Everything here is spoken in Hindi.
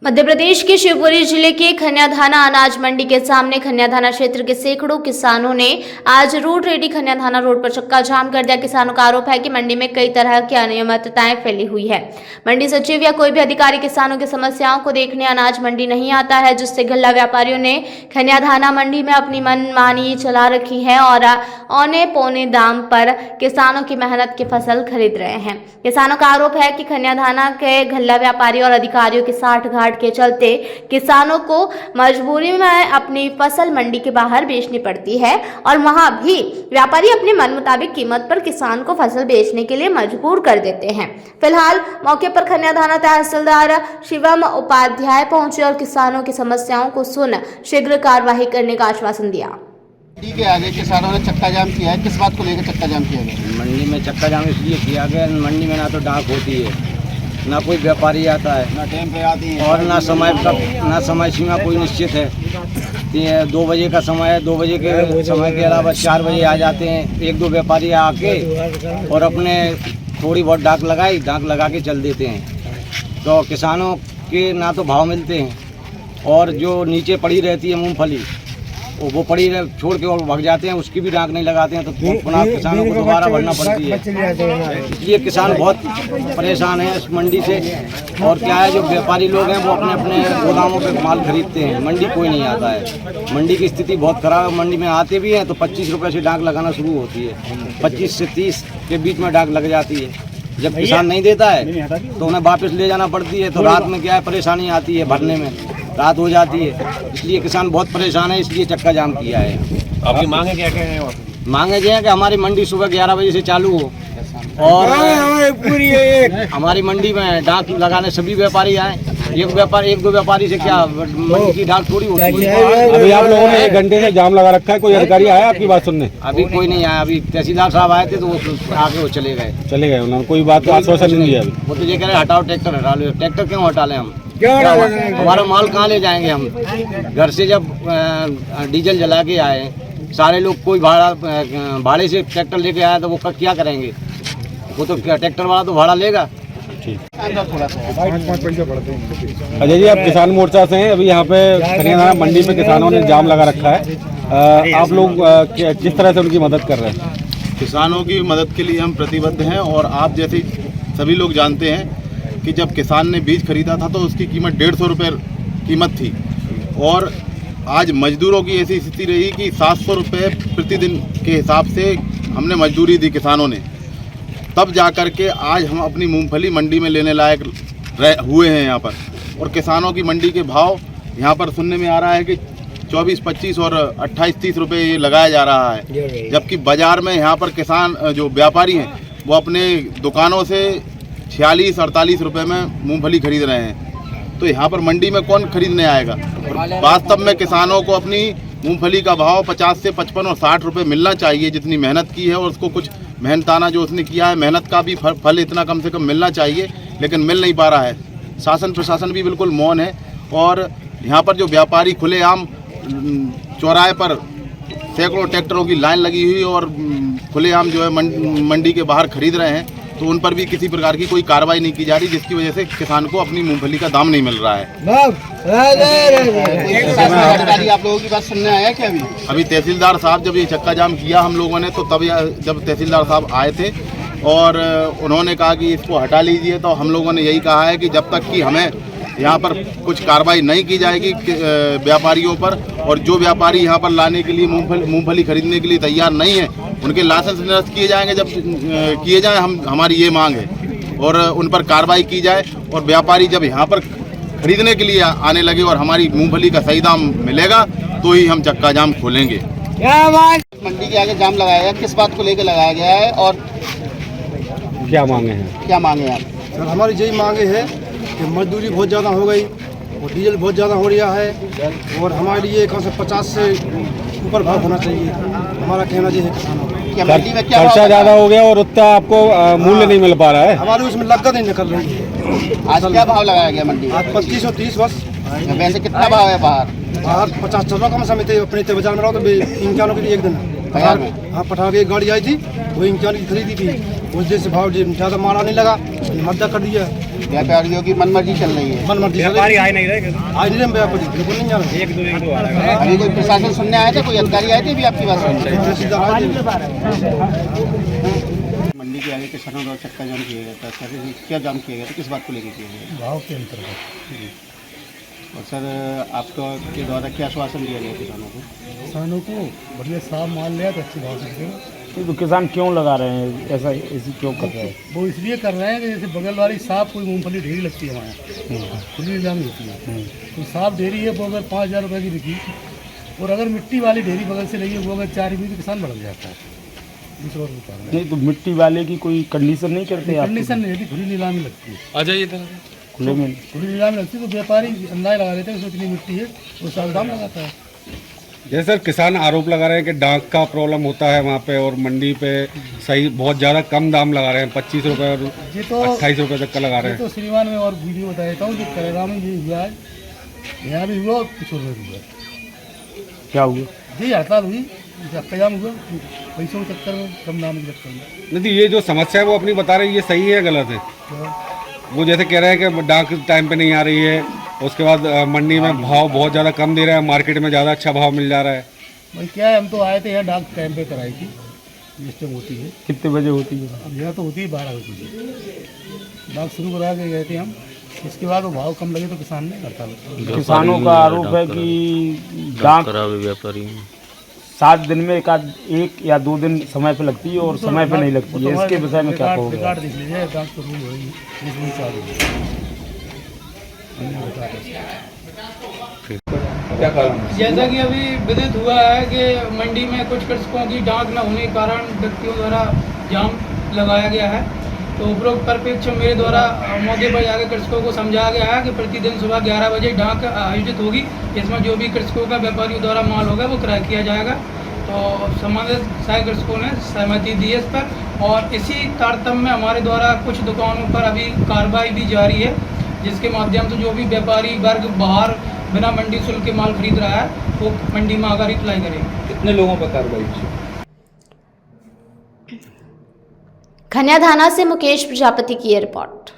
मध्य प्रदेश के शिवपुरी जिले के खन्याधाना अनाज मंडी के सामने खन्याधाना क्षेत्र के सैकड़ों किसानों ने आज रोड रेडी खन्याधाना रोड पर चक्का जाम कर दिया। किसानों का आरोप है कि मंडी में कई तरह की अनियमितताएं फैली हुई है। मंडी सचिव या कोई भी अधिकारी किसानों की समस्याओं को देखने अनाज मंडी नहीं आता है, जिससे गल्ला व्यापारियों ने खन्याधाना मंडी में अपनी मनमानी चला रखी है और औने पौने दाम पर किसानों की मेहनत की फसल खरीद रहे हैं। किसानों का आरोप है कि खन्याधाना के गल्ला व्यापारी और अधिकारियों की साठगांठ के चलते किसानों को मजबूरी में अपनी फसल मंडी के बाहर बेचनी पड़ती है और वहां भी व्यापारी अपने मन मुताबिक कीमत पर किसान को फसल बेचने के लिए मजबूर कर देते हैं। फिलहाल मौके पर खन्याधाना तहसीलदार शिवम उपाध्याय पहुंचे और किसानों की समस्याओं को सुन शीघ्र कार्यवाही करने का आश्वासन दिया। मंडी के आगे किसानों ने चक्का जाम किया है, किस बात को लेकर चक्का जाम किया गया? मंडी में चक्का जाम इसलिए किया गया, मंडी में ना तो डाक होती है, ना कोई व्यापारी आता है, ना टाइम पे आती है और ना समय सीमा कोई निश्चित है। 2 बजे का समय है, 2 बजे के समय के अलावा 4 बजे आ जाते हैं। 1-2 व्यापारी आके और अपने थोड़ी बहुत डाक लगा के चल देते हैं। तो किसानों के ना तो भाव मिलते हैं और जो नीचे पड़ी रहती है मूंगफली वो पड़ी छोड़ के और भाग जाते हैं, उसकी भी डाक नहीं लगाते हैं, तो पुनः किसानों को दोबारा भरना पड़ती है। इसलिए किसान बहुत परेशान है इस मंडी से। और क्या है, जो व्यापारी लोग हैं वो अपने अपने गोदामों पे माल खरीदते हैं, मंडी कोई नहीं आता है। मंडी की स्थिति बहुत खराब है। मंडी में आते भी हैं तो 25 रुपये से डाक लगाना शुरू होती है, 25 से 30 के बीच में डाक लग जाती है। जब किसान नहीं देता है तो उन्हें वापस ले जाना पड़ती है। तो रात में क्या है, परेशानी आती है, भरने में रात हो जाती है। इसलिए किसान बहुत परेशान है, इसलिए चक्का जाम किया है। आपकी मांगे क्या क्या है? मांगे ये है कि हमारी मंडी सुबह 11 बजे से चालू हो और हमारी मंडी में डाक लगाने सभी व्यापारी आए। एक दो व्यापारी से क्या मंडी की डाक थोड़ी होती है। अभी आप लोगों ने 1 घंटे से जाम लगा रखा है, कोई अधिकारी आया आपकी बात सुनने? अभी कोई नहीं आया। अभी तहसीलदार साहब आए थे तो वो आके वो चले गए। उन्होंने कोई बात का आश्वासन नहीं दिया अभी? वो तो ये कह रहे हटाओ ट्रैक्टर, हटा लो। ट्रैक्टर क्यों हटा लें हम? हमारा माल कहाँ ले जाएंगे हम? घर से जब डीजल जला के आए सारे लोग, कोई भाड़े से ट्रैक्टर लेके आया तो वो क्या करेंगे? वो तो ट्रैक्टर वाला तो भाड़ा लेगा। अजय जी, आप किसान मोर्चा से हैं, अभी यहाँ पे खन्याधाना मंडी में किसानों ने जाम लगा रखा है। आप लोग किस तरह से उनकी मदद कर रहे हैं? किसानों की मदद के लिए हम प्रतिबद्ध हैं। और आप जैसे सभी लोग जानते हैं कि जब किसान ने बीज खरीदा था तो उसकी कीमत 150 रुपये कीमत थी और आज मजदूरों की ऐसी स्थिति रही कि 700 रुपये प्रतिदिन के हिसाब से हमने मजदूरी दी किसानों ने। तब जा कर के आज हम अपनी मूंगफली मंडी में लेने लायक हुए हैं यहाँ पर। और किसानों की मंडी के भाव यहाँ पर सुनने में आ रहा है कि 24, 25 और 28, 30 रुपये ये लगाया जा रहा है, जबकि बाज़ार में यहाँ पर किसान जो व्यापारी हैं वो अपने दुकानों से 46, 48 रुपये में मूंगफली खरीद रहे हैं। तो यहाँ पर मंडी में कौन खरीदने आएगा? और वास्तव में किसानों को अपनी मूंगफली का भाव 50 से 55 और 60 रुपये मिलना चाहिए। जितनी मेहनत की है और उसको कुछ मेहनताना जो उसने किया है, मेहनत का भी फल इतना कम से कम मिलना चाहिए, लेकिन मिल नहीं पा रहा है। शासन प्रशासन भी बिल्कुल मौन है। और यहाँ पर जो व्यापारी खुलेआम चौराहे पर सैकड़ों ट्रैक्टरों की लाइन लगी हुई और खुलेआम जो है मंडी के बाहर खरीद रहे हैं, तो उन पर भी किसी प्रकार की कोई कार्रवाई नहीं की जा रही, जिसकी वजह से किसान को अपनी मूंगफली का दाम नहीं मिल रहा है। अधिकारी आप लोगों की बात सुनने आया क्या? अभी तहसीलदार साहब जब ये चक्का जाम किया हम लोगों ने, तो तब जब तहसीलदार साहब आए थे और उन्होंने कहा कि इसको हटा लीजिए, तो हम लोगों ने यही कहा है कि जब तक कि हमें यहाँ पर कुछ कार्रवाई नहीं की जाएगी व्यापारियों पर, और जो व्यापारी यहाँ पर लाने के लिए मूंगफली खरीदने के लिए तैयार नहीं है उनके लाइसेंस निरस्त किए जाएंगे। जब किए जाए हमारी ये मांग है और उन पर कार्रवाई की जाए। और व्यापारी जब यहाँ पर खरीदने के लिए आने लगे और हमारी मूंगफली का सही दाम मिलेगा तो ही हम चक्का जाम खोलेंगे। मंडी के आगे जाम लगाया गया, किस बात को लेकर लगाया गया है और क्या मांगे हैं? क्या मांगे आप? सर, हमारी यही मांगे है कि मजदूरी बहुत ज़्यादा हो गई और डीजल बहुत ज़्यादा हो रहा है और हमारे लिए कम से 50 से ऊपर भाव होना चाहिए। हमारा कहना ये है किसानों को। क्या मंडी में क्या खर्चा ज़्यादा हो गया और उतना आपको मूल्य नहीं मिल पा रहा है। हमारी उसमें लागत नहीं निकल रही है। आज क्या भाव लगाया गया मंडी में? आज 25 और 30 बस। वैसे कितना भाव है बाहर? बाहर 50 चल रहा कम समय थे, अपने बाजार में रहो तो 51 के लिए 1 दिन है। बाजार में? हाँ, पठार की एक गाड़ी आई थी, वो इंचान की खरीदी थी, उस दिन से भाव ज़्यादा मारा नहीं लगा, मद्दा कर दिया। व्यापारियों की मनमर्जी चल रही है। मन मर्जी व्यापारी आए नहीं रहे, व्यापारी बिल्कुल नहीं आ रहे। अभी कोई प्रशासन सुनने आया था, कोई अधिकारी आए थे भी आपकी बात सुनने? मंडी के आगे किसानों द्वारा चक्का जाम किया गया था सर, क्या जाम किया गया था, किस बात को लेकर किया गया? भाव के अंतर्गत। और सर आपका के द्वारा क्या आश्वासन दिया गया किसानों को? किसानों को बढ़िया साफ माल लिया तो अच्छी भाव से। तो किसान क्यों लगा रहे हैं ऐसा, ऐसी क्यों कर रहे हैं? वो इसलिए कर रहे हैं कि जैसे बगल वाली साफ कोई मूंगफली ढेरी लगती है हमारे खुली नीलामी होती है, तो साफ ढेरी है वो अगर 5,000 रुपये की बिकी, और अगर मिट्टी वाली ढेरी बगल से लगी वो अगर 4 रुपये तो किसान बढ़ जाता है। दूसरा और बता रहे नहीं तो मिट्टी वाले की कोई कंडीशन नहीं करते आप? कंडीशन नहीं होती, खुली नीलामी लगती है। आ जाइए खुले में। खुली नीलामी लगती है तो व्यापारी अंदाज लगा लेते हैं उसमें कितनी मिट्टी है, वो साल दाम लगाता है। जैसे सर किसान आरोप लगा रहे हैं कि डाक का प्रॉब्लम होता है वहाँ पे, और मंडी पे सही बहुत ज़्यादा कम दाम लगा रहे हैं, 25 रुपये और ये तो 28 रुपये तक का लगा रहे ये हैं। तो श्रीमान में और वीडियो बता देता हूँ, जो करेगा में ये हुआ है, यहाँ भी हुआ और कुछ और भी हुआ। क्या हुआ? जी हड़ताल हुई, कयाम हुआ, पैसों के चक्कर में, कम दाम के चक्कर में। नहीं तो ये जो समस्या है वो अपनी बता रहे हैं, ये सही है गलत है? तो वो जैसे कह रहे हैं कि डाक टाइम पे नहीं आ रही है, उसके बाद मंडी में भाव बहुत ज़्यादा कम दे रहा है, मार्केट में ज़्यादा अच्छा भाव मिल जा रहा है। भाई क्या है, हम तो आए थे यहाँ डाक टाइम पे कराई थी, सिस्टम होती है। कितने बजे होती है? अब यहाँ तो होती है 12 बजे, डाक शुरू करा के गए थे हम, इसके बाद वो भाव कम लगे तो किसान ने हड़ताल। किसानों का आरोप है कि डाक व्यापारी 7 दिन में एक या 2 दिन समय पे लगती है और समय पे नहीं लगती है, इसके विषय में क्या कहोगे? रिकॉर्ड देख लीजिए, डाक तो रूल हो रही है, जिस दिन चालू जैसा कि अभी विदित हुआ है कि मंडी में कुछ कृषकों की डाक न होने के कारण व्यक्तियों द्वारा जाम लगाया गया है। तो उपरोक्त परिप्रेक्ष्य मेरे द्वारा मौके पर जाकर कृषकों को समझाया गया है कि प्रतिदिन सुबह 11 बजे डाक आयोजित होगी, इसमें जो भी कृषकों का व्यापारियों द्वारा माल होगा वो क्रय किया जाएगा। तो संबंधित सहायक कृषकों ने सहमति दी है इस पर, और इसी तारतम्य में हमारे द्वारा कुछ दुकानों पर अभी कार्रवाई भी जारी है, जिसके माध्यम से जो भी व्यापारी वर्ग बाहर बिना मंडी शुल्क के माल खरीद रहा है वो मंडी में आकर रिप्लाई करेंगे। कितने लोगों पर कार्रवाई? खन्या थाना से मुकेश प्रजापति की रिपोर्ट।